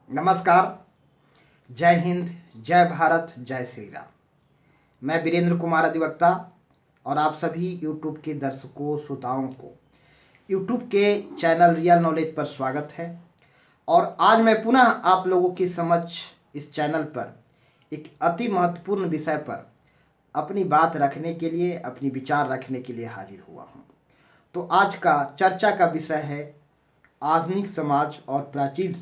नमस्कार। जय हिंद, जय भारत, जय श्री राम। मैं वीरेंद्र कुमार अधिवक्ता और आप सभी यूट्यूब के दर्शकों श्रोताओं को यूट्यूब के चैनल रियल नॉलेज पर स्वागत है। और आज मैं पुनः आप लोगों के समक्ष इस चैनल पर एक अति महत्वपूर्ण विषय पर अपनी बात रखने के लिए, अपनी विचार रखने के लिए हाजिर हुआ हूँ। तो आज का चर्चा का विषय है आधुनिक समाज और प्राचीन,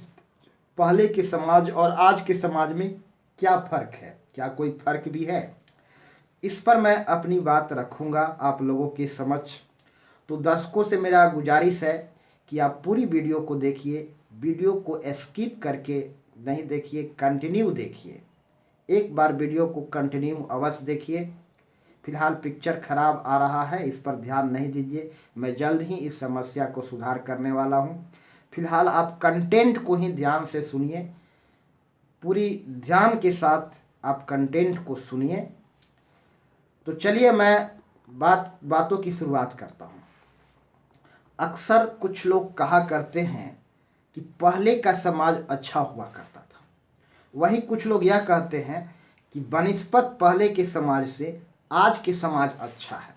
पहले के समाज और आज के समाज में क्या फर्क है, क्या कोई फर्क भी है, इस पर मैं अपनी बात रखूंगा आप लोगों के समक्ष। तो दर्शकों से मेरा गुजारिश है कि आप पूरी वीडियो को देखिए, वीडियो को स्किप करके नहीं देखिए, कंटिन्यू देखिए। एक बार वीडियो को कंटिन्यू अवश्य देखिए। फिलहाल पिक्चर खराब आ रहा है, इस पर ध्यान नहीं दीजिए, मैं जल्द ही इस समस्या को सुधार करने वाला हूँ। फिलहाल आप कंटेंट को ही ध्यान से सुनिए, पूरी ध्यान के साथ आप कंटेंट को सुनिए। तो चलिए मैं बातों की शुरुआत करता हूँ। अक्सर कुछ लोग कहा करते हैं कि पहले का समाज अच्छा हुआ करता था, वही कुछ लोग यह कहते हैं कि बनिस्पत पहले के समाज से आज के समाज अच्छा है।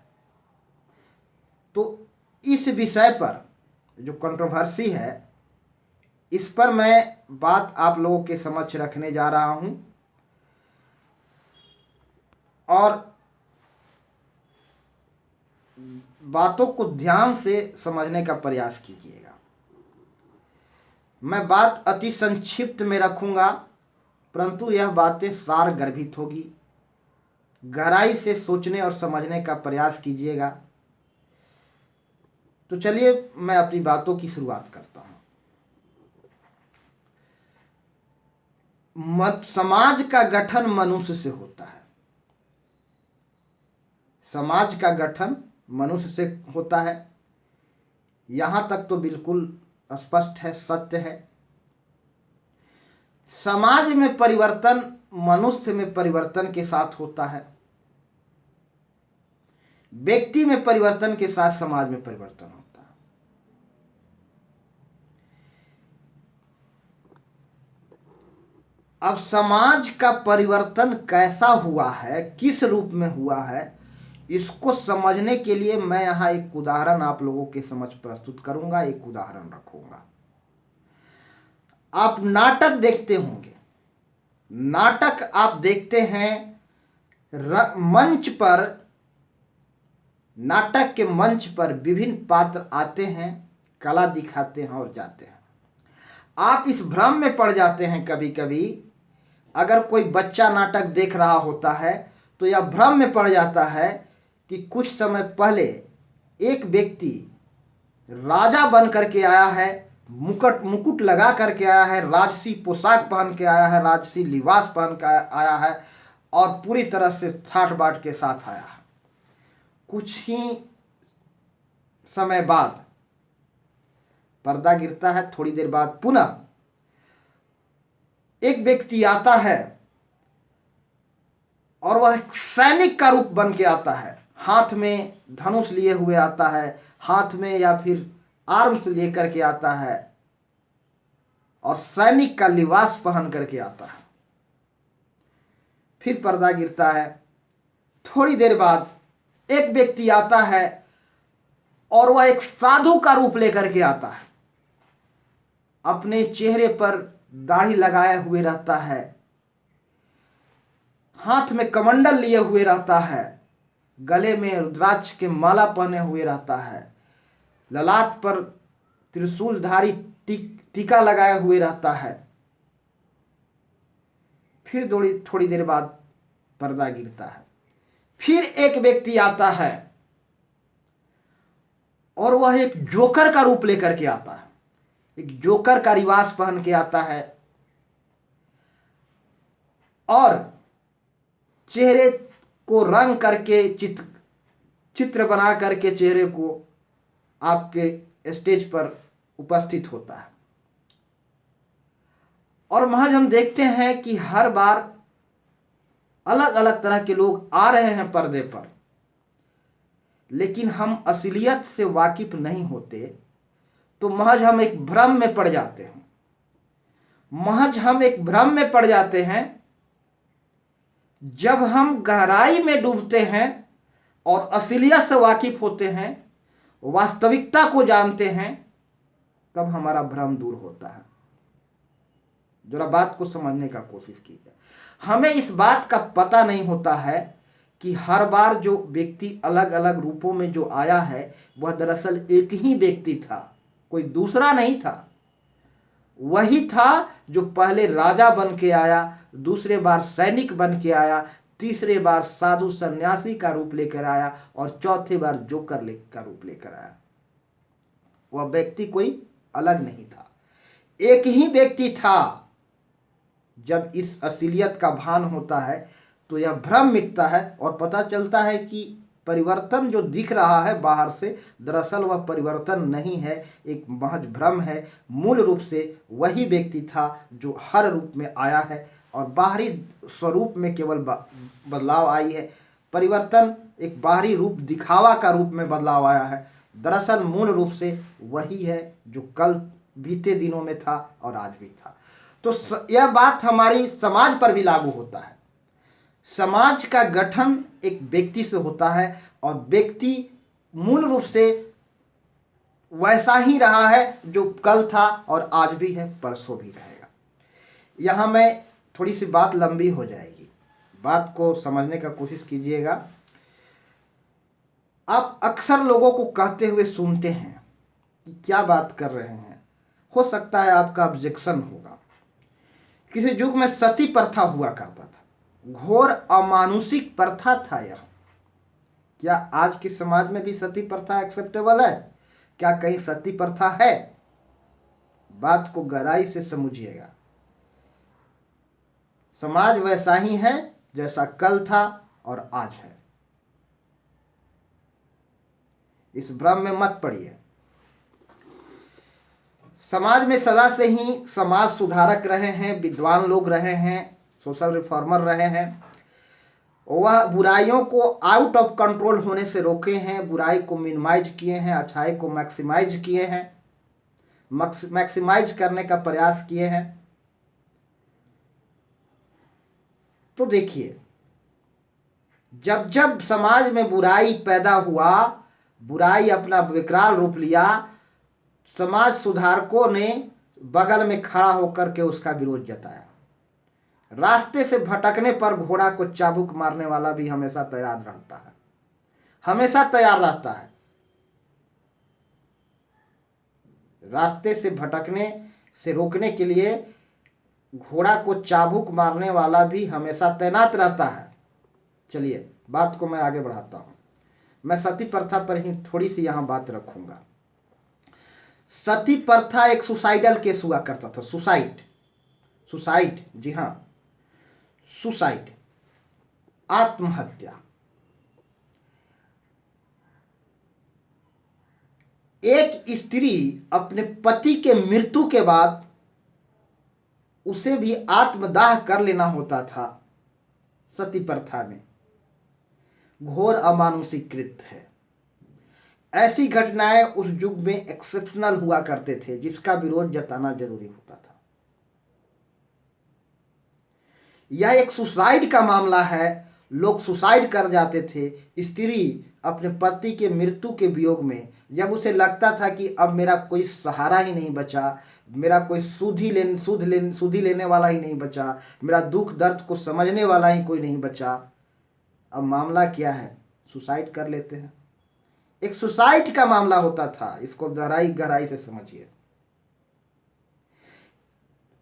तो इस विषय पर जो कंट्रोवर्सी है, इस पर मैं बात आप लोगों के समक्ष रखने जा रहा हूं और बातों को ध्यान से समझने का प्रयास कीजिएगा। मैं बात अति संक्षिप्त में रखूंगा, परंतु यह बातें सार गर्भित होगी। गहराई से सोचने और समझने का प्रयास कीजिएगा। तो चलिए मैं अपनी बातों की शुरुआत करता हूं। समाज का गठन मनुष्य से होता है। समाज का गठन मनुष्य से होता है, यहां तक तो बिल्कुल स्पष्ट है, सत्य है। समाज में परिवर्तन मनुष्य में परिवर्तन के साथ होता है। व्यक्ति में परिवर्तन के साथ समाज में परिवर्तन होता है। अब समाज का परिवर्तन कैसा हुआ है, किस रूप में हुआ है, इसको समझने के लिए मैं यहां एक उदाहरण आप लोगों के समक्ष प्रस्तुत करूंगा, एक उदाहरण रखूंगा। आप नाटक देखते होंगे, नाटक आप देखते हैं, मंच पर, नाटक के मंच पर विभिन्न पात्र आते हैं, कला दिखाते हैं और जाते हैं। आप इस भ्रम में पड़ जाते हैं कभी कभी, अगर कोई बच्चा नाटक देख रहा होता है तो यह भ्रम में पड़ जाता है कि कुछ समय पहले एक व्यक्ति राजा बन करके आया है, मुकुट लगा करके आया है, राजसी पोशाक पहन के आया है, राजसी लिबास पहन के आया है और पूरी तरह से ठाठ बाट के साथ आया है। कुछ ही समय बाद पर्दा गिरता है, थोड़ी देर बाद पुनः एक व्यक्ति आता है और वह सैनिक का रूप बन के आता है, हाथ में धनुष लिए हुए आता है, हाथ में या फिर आर्म्स लेकर के आता है और सैनिक का लिबास पहन करके आता है। फिर पर्दा गिरता है, थोड़ी देर बाद एक व्यक्ति आता है और वह एक साधु का रूप लेकर के आता है, अपने चेहरे पर दाढ़ी लगाए हुए रहता है, हाथ में कमंडल लिए हुए रहता है, गले में रुद्राक्ष के माला पहने हुए रहता है, ललाट पर त्रिशूलधारी टीका लगाए हुए रहता है। फिर थोड़ी देर बाद पर्दा गिरता है, फिर एक व्यक्ति आता है और वह एक जोकर का रूप लेकर के आता है, एक जोकर का लिबास पहन के आता है और चेहरे को रंग करके चित्र बना करके चेहरे को आपके स्टेज पर उपस्थित होता है। और महज हम देखते हैं कि हर बार अलग अलग तरह के लोग आ रहे हैं पर्दे पर, लेकिन हम असलियत से वाकिफ नहीं होते, तो महज हम एक भ्रम में पड़ जाते हैं। महज हम एक भ्रम में पड़ जाते हैं। जब हम गहराई में डूबते हैं और असलियत से वाकिफ होते हैं, वास्तविकता को जानते हैं, तब हमारा भ्रम दूर होता है। जरा बात को समझने का कोशिश कीजिए। हमें इस बात का पता नहीं होता है कि हर बार जो व्यक्ति अलग अलग रूपों में जो आया है वह दरअसल एक ही व्यक्ति था, कोई दूसरा नहीं था। वही था जो पहले राजा बन के आया, दूसरे बार सैनिक बन के आया, तीसरे बार साधु सन्यासी का रूप लेकर आया और चौथे बार जोकर का रूप लेकर आया। वह व्यक्ति कोई अलग नहीं था, एक ही व्यक्ति था। जब इस असलियत का भान होता है तो यह भ्रम मिटता है और पता चलता है कि परिवर्तन जो दिख रहा है बाहर से, दरअसल वह परिवर्तन नहीं है, एक महज भ्रम है। मूल रूप से वही व्यक्ति था जो हर रूप में आया है और बाहरी स्वरूप में केवल बदलाव आई है। परिवर्तन एक बाहरी रूप दिखावा का रूप में बदलाव आया है, दरअसल मूल रूप से वही है जो कल बीते दिनों में था और आज भी था। तो यह बात हमारी समाज पर भी लागू होता है। समाज का गठन एक व्यक्ति से होता है और व्यक्ति मूल रूप से वैसा ही रहा है जो कल था और आज भी है, परसों भी रहेगा। यहां मैं थोड़ी सी बात लंबी हो जाएगी, बात को समझने का कोशिश कीजिएगा। आप अक्सर लोगों को कहते हुए सुनते हैं कि क्या बात कर रहे हैं। हो सकता है आपका ऑब्जेक्शन होगा। किसी युग में सती प्रथा हुआ करता था, घोर अमानुषिक प्रथा था यह। क्या आज के समाज में भी सती प्रथा एक्सेप्टेबल है? क्या कहीं सती प्रथा है? बात को गहराई से समझिएगा। समाज वैसा ही है जैसा कल था और आज है। इस भ्रम में मत पड़िए। समाज में सदा से ही समाज सुधारक रहे हैं, विद्वान लोग रहे हैं, सोशल रिफॉर्मर रहे हैं। वह बुराइयों को आउट ऑफ कंट्रोल होने से रोके हैं, बुराई को मिनिमाइज किए हैं, अच्छाई को मैक्सिमाइज किए हैं, मैक्सिमाइज करने का प्रयास किए हैं। तो देखिए, जब जब समाज में बुराई पैदा हुआ, बुराई अपना विकराल रूप लिया, समाज सुधारकों ने बगल में खड़ा होकर के उसका विरोध जताया। रास्ते से भटकने पर घोड़ा को चाबुक मारने वाला भी हमेशा तैयार रहता है, हमेशा तैयार रहता है। रास्ते से भटकने से रोकने के लिए घोड़ा को चाबुक मारने वाला भी हमेशा तैनात रहता है। चलिए बात को मैं आगे बढ़ाता हूं। मैं सती प्रथा पर ही थोड़ी सी यहां बात रखूंगा। सती प्रथा एक सुसाइडल केस हुआ करता था। सुसाइड, जी हां, सुसाइड, आत्महत्या। एक स्त्री अपने पति के मृत्यु के बाद उसे भी आत्मदाह कर लेना होता था। सती प्रथा में घोर अमानुषिक कृत्य है। ऐसी घटनाएं उस युग में एक्सेप्शनल हुआ करते थे, जिसका विरोध जताना जरूरी होता था। यह एक सुसाइड का मामला है। लोग सुसाइड कर जाते थे। स्त्री अपने पति के मृत्यु के वियोग में, जब उसे लगता था कि अब मेरा कोई सहारा ही नहीं बचा, मेरा कोई सुधि लेने वाला ही नहीं बचा, मेरा दुख दर्द को समझने वाला ही कोई नहीं बचा, अब मामला क्या है, सुसाइड कर लेते हैं। एक सुसाइड का मामला होता था। इसको गहराई से समझिए।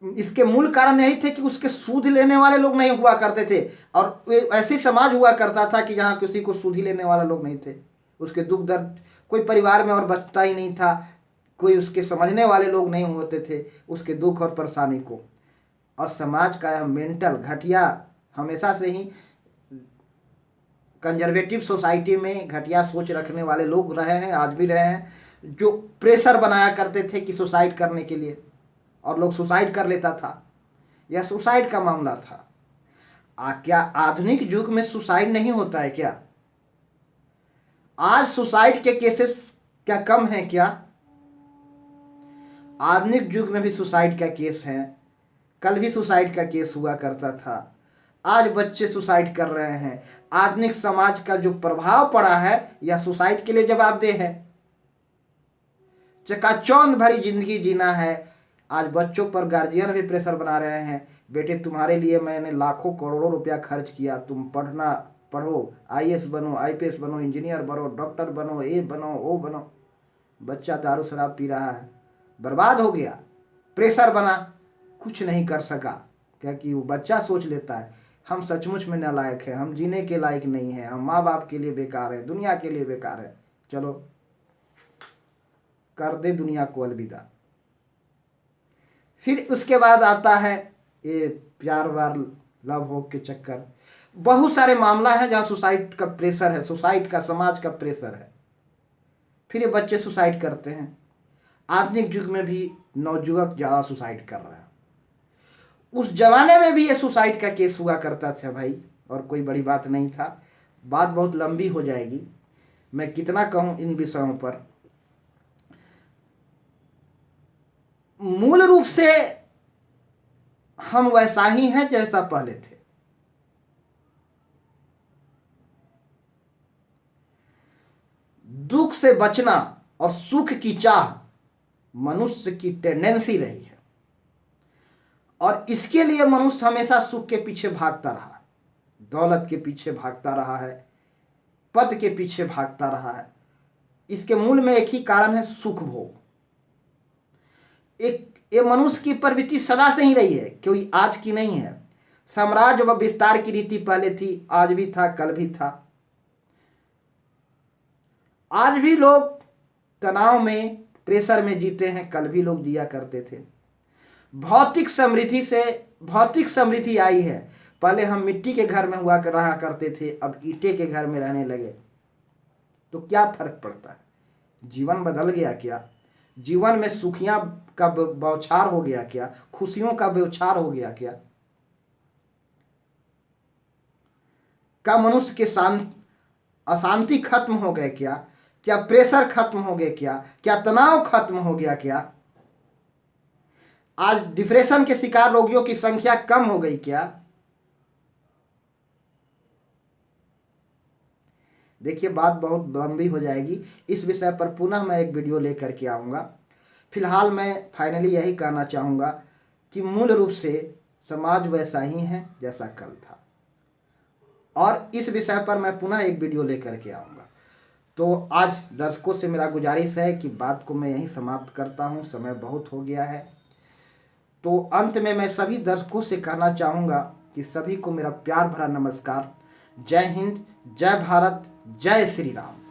इसके मूल कारण यही थे कि उसके सूद लेने वाले लोग नहीं हुआ करते थे, और ऐसी समाज हुआ करता था कि जहां किसी को सूद लेने वाला लोग नहीं थे। उसके दुख दर्द कोई परिवार में और बचता ही नहीं था, कोई उसके समझने वाले लोग नहीं होते थे उसके दुख और परेशानी को। और समाज का यह मेंटल घटिया, हमेशा से ही कंजर्वेटिव सोसाइटी में घटिया सोच रखने वाले लोग रहे हैं, आज भी रहे हैं, जो प्रेशर बनाया करते थे कि सुसाइड करने के लिए, और लोग सुसाइड कर लेता था। यह सुसाइड का मामला था। क्या आधुनिक युग में सुसाइड नहीं होता है क्या? आज सुसाइड के केसेस क्या कम हैं क्या? आधुनिक युग में भी सुसाइड का केस है। कल भी सुसाइड का केस हुआ करता था, आज बच्चे सुसाइड कर रहे हैं। आधुनिक समाज का जो प्रभाव पड़ा है यह सुसाइड के लिए जवाबदेह है। चकाचौंध भरी जिंदगी जीना है। आज बच्चों पर गार्जियन भी प्रेशर बना रहे हैं, बेटे तुम्हारे लिए मैंने लाखों करोड़ों रुपया खर्च किया, तुम पढ़ो, आईएएस बनो, आईपीएस बनो, इंजीनियर बनो, डॉक्टर बनो, ये बनो, वो बनो। बच्चा दारू शराब पी रहा है, बर्बाद हो गया, प्रेशर बना, कुछ नहीं कर सका, क्योंकि वो बच्चा सोच लेता है हम सचमुच में नालायक हैं, हम जीने के लायक नहीं हैं, हम माँ बाप के लिए बेकार है, दुनिया के लिए बेकार है, चलो कर दे दुनिया को अलविदा। फिर उसके बाद आता है ये प्यार वार लव हो के चक्कर। बहुत सारे मामला है जहां सुसाइड का प्रेशर है, सुसाइड का समाज का प्रेशर है, फिर ये बच्चे सुसाइड करते हैं। आधुनिक युग में भी नवजुवक ज्यादा सुसाइड कर रहे हैं। उस जमाने में भी ये सुसाइड का केस हुआ करता था भाई, और कोई बड़ी बात नहीं था। बात बहुत लंबी हो जाएगी, मैं कितना कहूं इन विषयों पर। मूल रूप से हम वैसा ही हैं जैसा पहले थे। दुख से बचना और सुख की चाह मनुष्य की टेंडेंसी रही है, और इसके लिए मनुष्य हमेशा सुख के पीछे भागता रहा, दौलत के पीछे भागता रहा है, पद के पीछे भागता रहा है। इसके मूल में एक ही कारण है, सुख भोग। ये मनुष्य की प्रवृत्ति सदा से ही रही है, कोई आज की नहीं है। साम्राज्य व विस्तार की रीति पहले थी, आज भी था, कल भी था। आज भी लोग तनाव में, प्रेशर में जीते हैं, कल भी लोग जिया करते थे। भौतिक समृद्धि आई है। पहले हम मिट्टी के घर में रहा करते थे, अब ईंटे के घर में रहने लगे, तो क्या फर्क पड़ता है? जीवन बदल गया क्या? जीवन में सुखियां का बौछार हो गया क्या? खुशियों का बौछार हो गया क्या? क्या मनुष्य के अशांति खत्म हो गए क्या? क्या प्रेशर खत्म हो गए क्या? क्या तनाव खत्म हो गया क्या? आज डिप्रेशन के शिकार रोगियों की संख्या कम हो गई क्या? देखिए, बात बहुत लंबी हो जाएगी, इस विषय पर पुनः मैं एक वीडियो लेकर के आऊंगा। फिलहाल मैं फाइनली यही कहना चाहूंगा कि मूल रूप से समाज वैसा ही है जैसा कल था, और इस विषय पर मैं पुनः एक वीडियो लेकर के आऊंगा। तो आज दर्शकों से मेरा गुजारिश है कि बात को मैं यहीं समाप्त करता हूं, समय बहुत हो गया है। तो अंत में मैं सभी दर्शकों से कहना चाहूंगा कि सभी को मेरा प्यार भरा नमस्कार। जय हिंद, जय भारत, जय श्री राम।